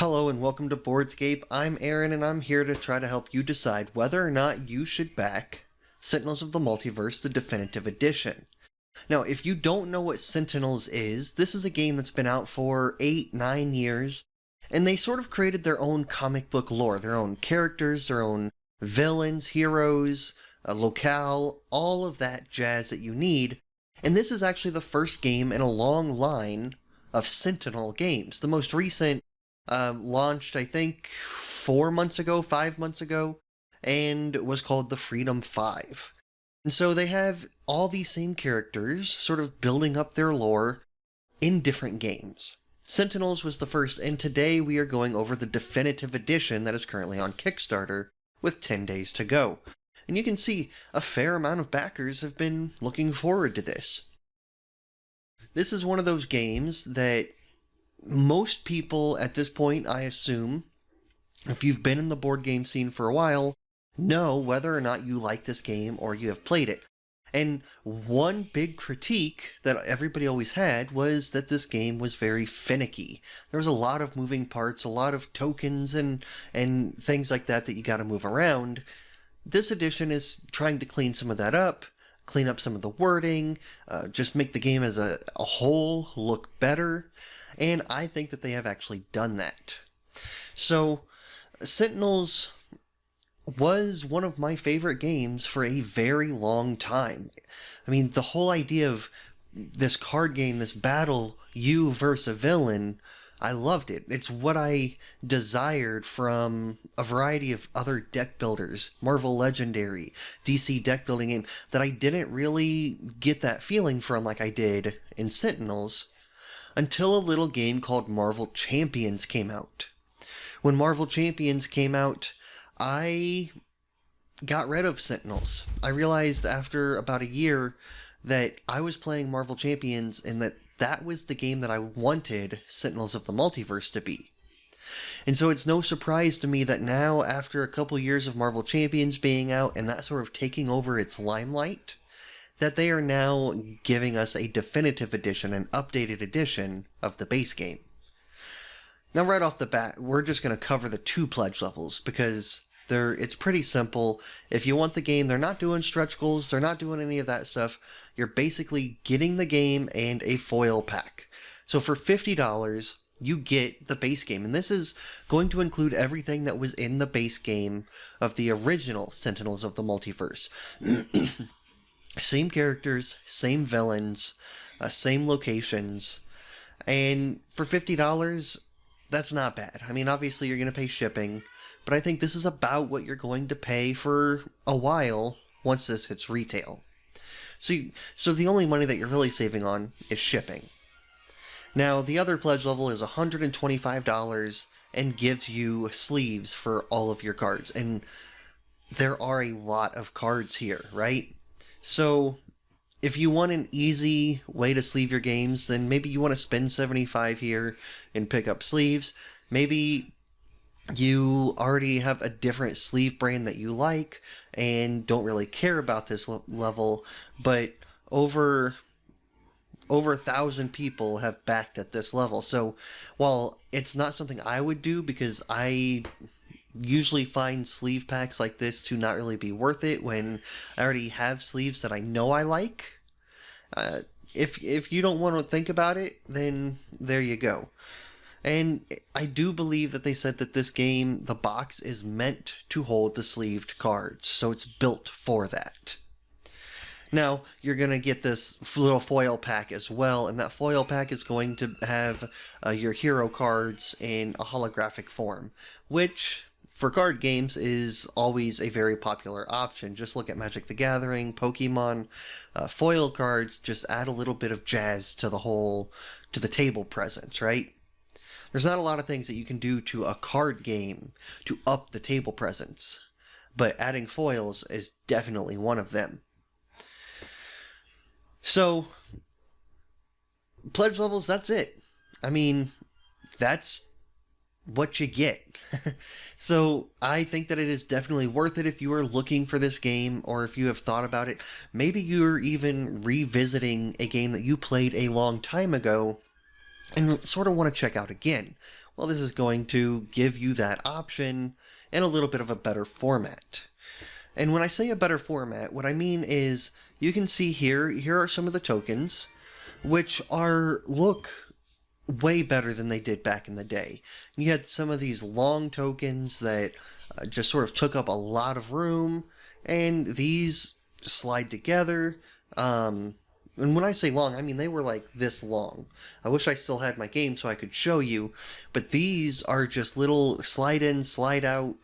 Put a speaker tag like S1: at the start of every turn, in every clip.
S1: Hello and welcome to Boardscape. I'm Aaron and I'm here to try to help you decide whether or not you should back Sentinels of the Multiverse, the Definitive Edition. Now, if you don't know what Sentinels is, this is a game that's been out for 8-9 years, and they sort of created their own comic book lore, their own characters, their own villains, heroes, a locale, all of that jazz that you need. And this is actually the first game in a long line of Sentinel games. The most recent launched, I think, 4 months ago, 5 months ago, and was called the Freedom 5. And so they have all these same characters sort of building up their lore in different games. Sentinels was the first, and today we are going over the Definitive Edition that is currently on Kickstarter with 10 days to go. And you can see a fair amount of backers have been looking forward to this. This is one of those games that most people at this point, I assume, if you've been in the board game scene for a while, know whether or not you like this game or you have played it. And one big critique that everybody always had was that this game was very finicky. There was a lot of moving parts, a lot of tokens and things like that you got to move around. This edition is trying to clean some of that up, clean up some of the wording, just make the game as a whole look better. And I think that they have actually done that. So, Sentinels was one of my favorite games for a very long time. I mean, the whole idea of this card game, this battle, you versus a villain, I loved it. It's what I desired from a variety of other deck builders, Marvel Legendary, DC deck building game, that I didn't really get that feeling from like I did in Sentinels, until a little game called Marvel Champions came out. When Marvel Champions came out, I got rid of Sentinels. I realized after about a year that I was playing Marvel Champions and that was the game that I wanted Sentinels of the Multiverse to be. And so it's no surprise to me that now, after a couple years of Marvel Champions being out and that sort of taking over its limelight, that they are now giving us a definitive edition, an updated edition of the base game. Now right off the bat, we're just going to cover the 2 pledge levels because it's pretty simple. If you want the game, they're not doing stretch goals, they're not doing any of that stuff. You're basically getting the game and a foil pack. So for $50, you get the base game, and this is going to include everything that was in the base game of the original Sentinels of the Multiverse. Same characters, same villains, same locations, and for $50, that's not bad. I mean, obviously you're going to pay shipping, but I think this is about what you're going to pay for a while once this hits retail. So the only money that you're really saving on is shipping. Now, the other pledge level is $125 and gives you sleeves for all of your cards, and there are a lot of cards here, right? So, if you want an easy way to sleeve your games, then maybe you want to spend $75 here and pick up sleeves. Maybe you already have a different sleeve brand that you like and don't really care about this level, but over 1,000 people have backed at this level. So, while it's not something I would do because I usually find sleeve packs like this to not really be worth it when I already have sleeves that I know I like. If you don't want to think about it, then there you go. And I do believe that they said that this game, the box, is meant to hold the sleeved cards, so it's built for that. Now, you're going to get this little foil pack as well, and that foil pack is going to have your hero cards in a holographic form, which for card games is always a very popular option. Just look at Magic the Gathering, Pokemon. Foil cards just add a little bit of jazz to the table presence, right? There's not a lot of things that you can do to a card game to up the table presence, but adding foils is definitely one of them. So, pledge levels, that's it. I mean, that's what you get. So I think that it is definitely worth it if you are looking for this game, or if you have thought about it. Maybe you're even revisiting a game that you played a long time ago and sort of want to check out again. Well, this is going to give you that option in a little bit of a better format. And when I say a better format, what I mean is you can see here are some of the tokens, which look way better than they did back in the day. You had some of these long tokens that just sort of took up a lot of room, and these slide together. And when I say long, I mean they were like this long. I wish I still had my game so I could show you, but these are just little slide in, slide out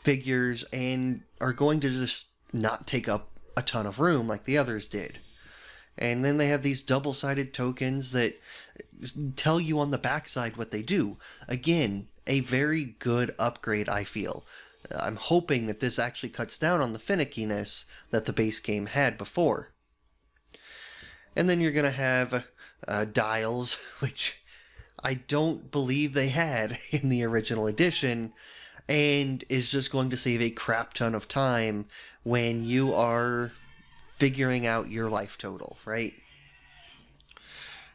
S1: figures, and are going to just not take up a ton of room like the others did. And then they have these double-sided tokens that tell you on the backside what they do. Again, a very good upgrade, I feel. I'm hoping that this actually cuts down on the finickiness that the base game had before. And then you're going to have dials, which I don't believe they had in the original edition, and is just going to save a crap ton of time when you are figuring out your life total, right?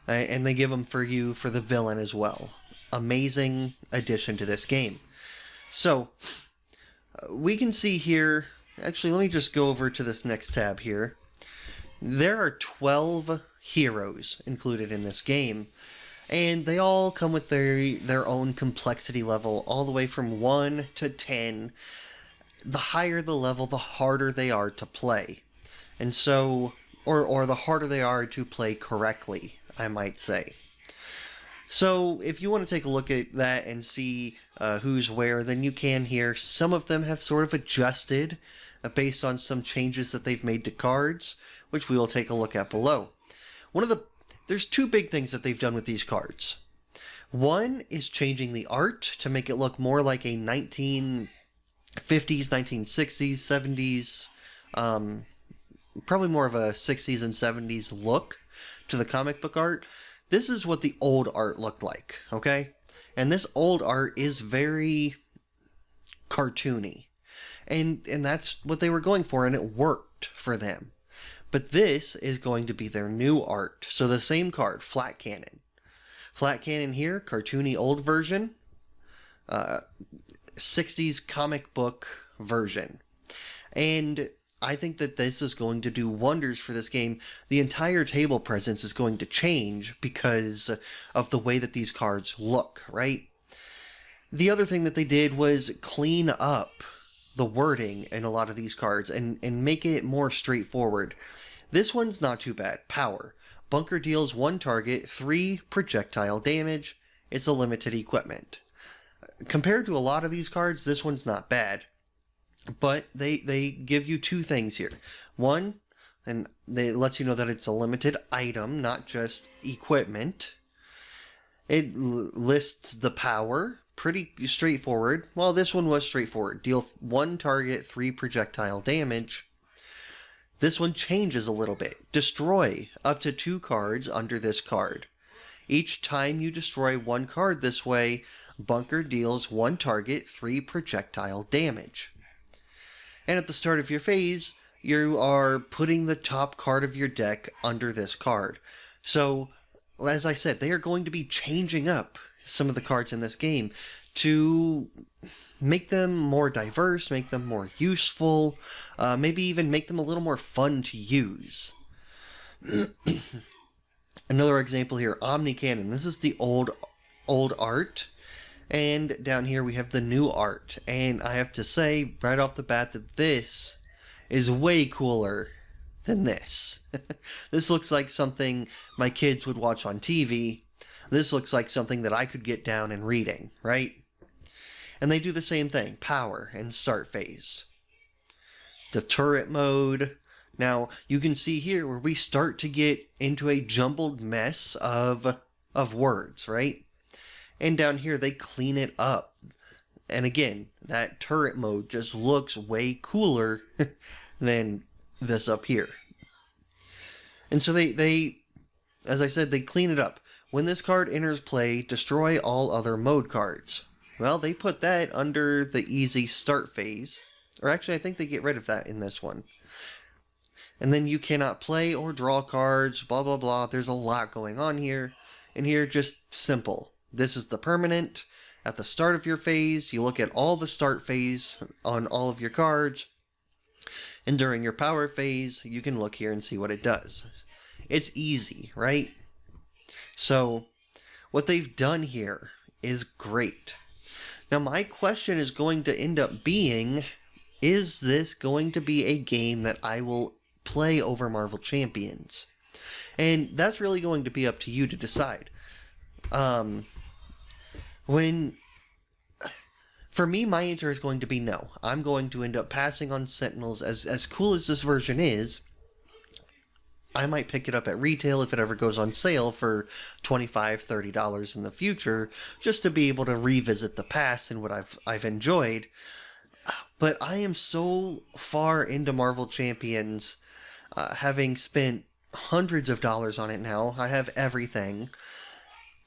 S1: And they give them for you for the villain as well. Amazing addition to this game. So, we can see here, actually let me just go over to this next tab here. There are 12 heroes included in this game, and they all come with their own complexity level, all the way from 1 to 10. The higher the level, the harder they are to play. And so, or the harder they are to play correctly, I might say. So, if you want to take a look at that and see who's where, then you can here. Some of them have sort of adjusted based on some changes that they've made to cards, which we will take a look at below. There's two big things that they've done with these cards. One is changing the art to make it look more like a 1950s, 1960s, 70s, probably more of a 60s and 70s look to the comic book art. This is what the old art looked like, okay? And this old art is very cartoony. And that's what they were going for, and it worked for them. But this is going to be their new art. So the same card, Flat Cannon. Flat Cannon here, cartoony old version. 60s comic book version. And I think that this is going to do wonders for this game. The entire table presence is going to change because of the way that these cards look, right? The other thing that they did was clean up the wording in a lot of these cards and make it more straightforward. This one's not too bad. Power. Bunker deals 1 target, 3 projectile damage. It's a limited equipment. Compared to a lot of these cards, this one's not bad. But they give you 2 things here. One, and it lets you know that it's a limited item, not just equipment. It lists the power. Pretty straightforward. Well, this one was straightforward. Deal 1 target, 3 projectile damage. This one changes a little bit. Destroy up to 2 cards under this card. Each time you destroy 1 card this way, Bunker deals 1 target, 3 projectile damage. And at the start of your phase, you are putting the top card of your deck under this card. So, as I said, they are going to be changing up some of the cards in this game to make them more diverse, make them more useful, maybe even make them a little more fun to use. Another example here, Omni Cannon. This is the old art, and down here we have the new art. And I have to say right off the bat that this is way cooler than this. This looks like something my kids would watch on TV. This looks like something that I could get down and reading, right? And they do the same thing, power and start phase. The turret mode. Now, you can see here where we start to get into a jumbled mess of words, right? And down here, they clean it up. And again, that turret mode just looks way cooler than this up here. And so they, as I said, they clean it up. When this card enters play, destroy all other mode cards. Well, they put that under the easy start phase. Or actually, I think they get rid of that in this one. And then you cannot play or draw cards, blah, blah, blah. There's a lot going on here. And here, just simple. This is the permanent. At the start of your phase, you look at all the start phase on all of your cards. And during your power phase, you can look here and see what it does. It's easy, right? So, what they've done here is great. Now, my question is going to end up being, is this going to be a game that I will play over Marvel Champions? And that's really going to be up to you to decide. For me, my answer is going to be no. I'm going to end up passing on Sentinels. As cool as this version is, I might pick it up at retail if it ever goes on sale for $25, $30 in the future, just to be able to revisit the past and what I've enjoyed. But I am so far into Marvel Champions, having spent hundreds of dollars on it now. I have everything.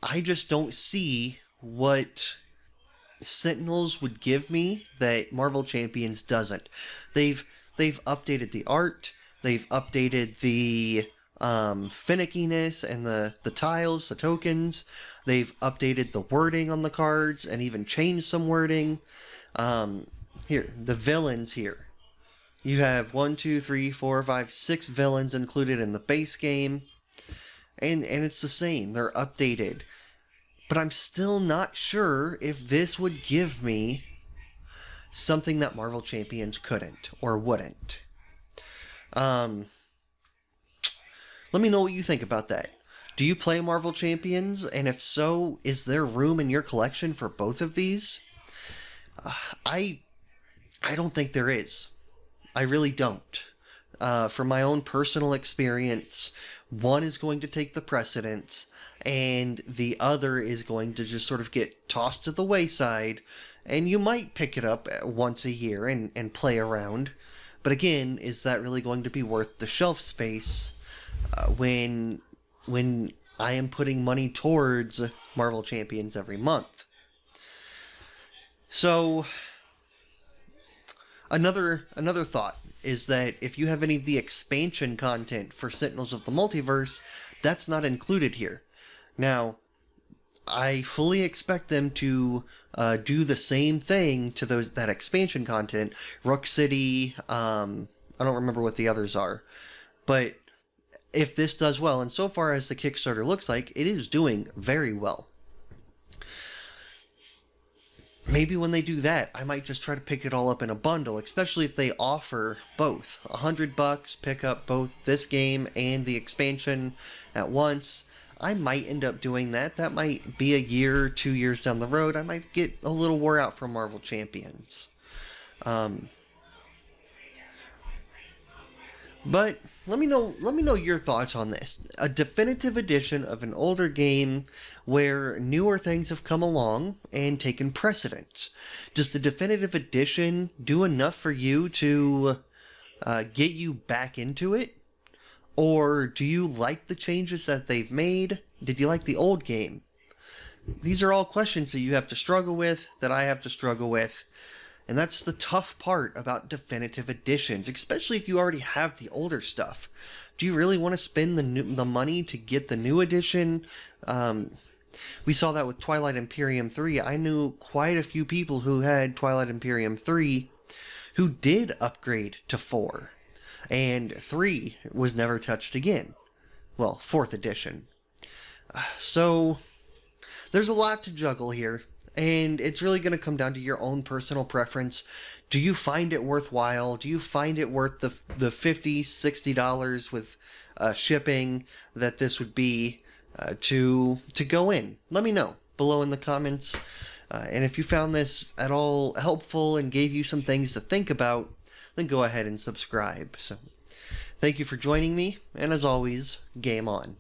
S1: I just don't see what Sentinels would give me that Marvel Champions doesn't. They've updated the art. They've updated the finickiness and the tiles, the tokens. They've updated the wording on the cards and even changed some wording. Here, the villains here. You have 1, 2, 3, 4, 5, 6 villains included in the base game. And it's the same. They're updated. But I'm still not sure if this would give me something that Marvel Champions couldn't or wouldn't. Let me know what you think about that. Do you play Marvel Champions? And if so, is there room in your collection for both of these? I don't think there is. I really don't. From my own personal experience, one is going to take the precedence, and the other is going to just sort of get tossed to the wayside, and you might pick it up once a year and play around. But again, is that really going to be worth the shelf space when I am putting money towards Marvel Champions every month? So, another thought is that if you have any of the expansion content for Sentinels of the Multiverse, that's not included here. Now, I fully expect them to do the same thing to that expansion content. Rook City, I don't remember what the others are. But if this does well, and so far as the Kickstarter looks like, it is doing very well. Maybe when they do that, I might just try to pick it all up in a bundle, especially if they offer both. $100, pick up both this game and the expansion at once. I might end up doing that. That might be a year, 2 years down the road. I might get a little wore out from Marvel Champions. But let me know your thoughts on this. A definitive edition of an older game where newer things have come along and taken precedence. Does the definitive edition do enough for you to get you back into it? Or do you like the changes that they've made? Did you like the old game? These are all questions that you have to struggle with, that I have to struggle with. And that's the tough part about definitive editions, especially if you already have the older stuff. Do you really want to spend the money to get the new edition? We saw that with Twilight Imperium 3. I knew quite a few people who had Twilight Imperium 3 who did upgrade to 4. And 3 was never touched again. Well, 4th edition. So, there's a lot to juggle here. And it's really going to come down to your own personal preference. Do you find it worthwhile? Do you find it worth the $50, $60 with shipping that this would be to go in? Let me know below in the comments. And if you found this at all helpful and gave you some things to think about, then go ahead and subscribe. So, thank you for joining me, and as always, game on.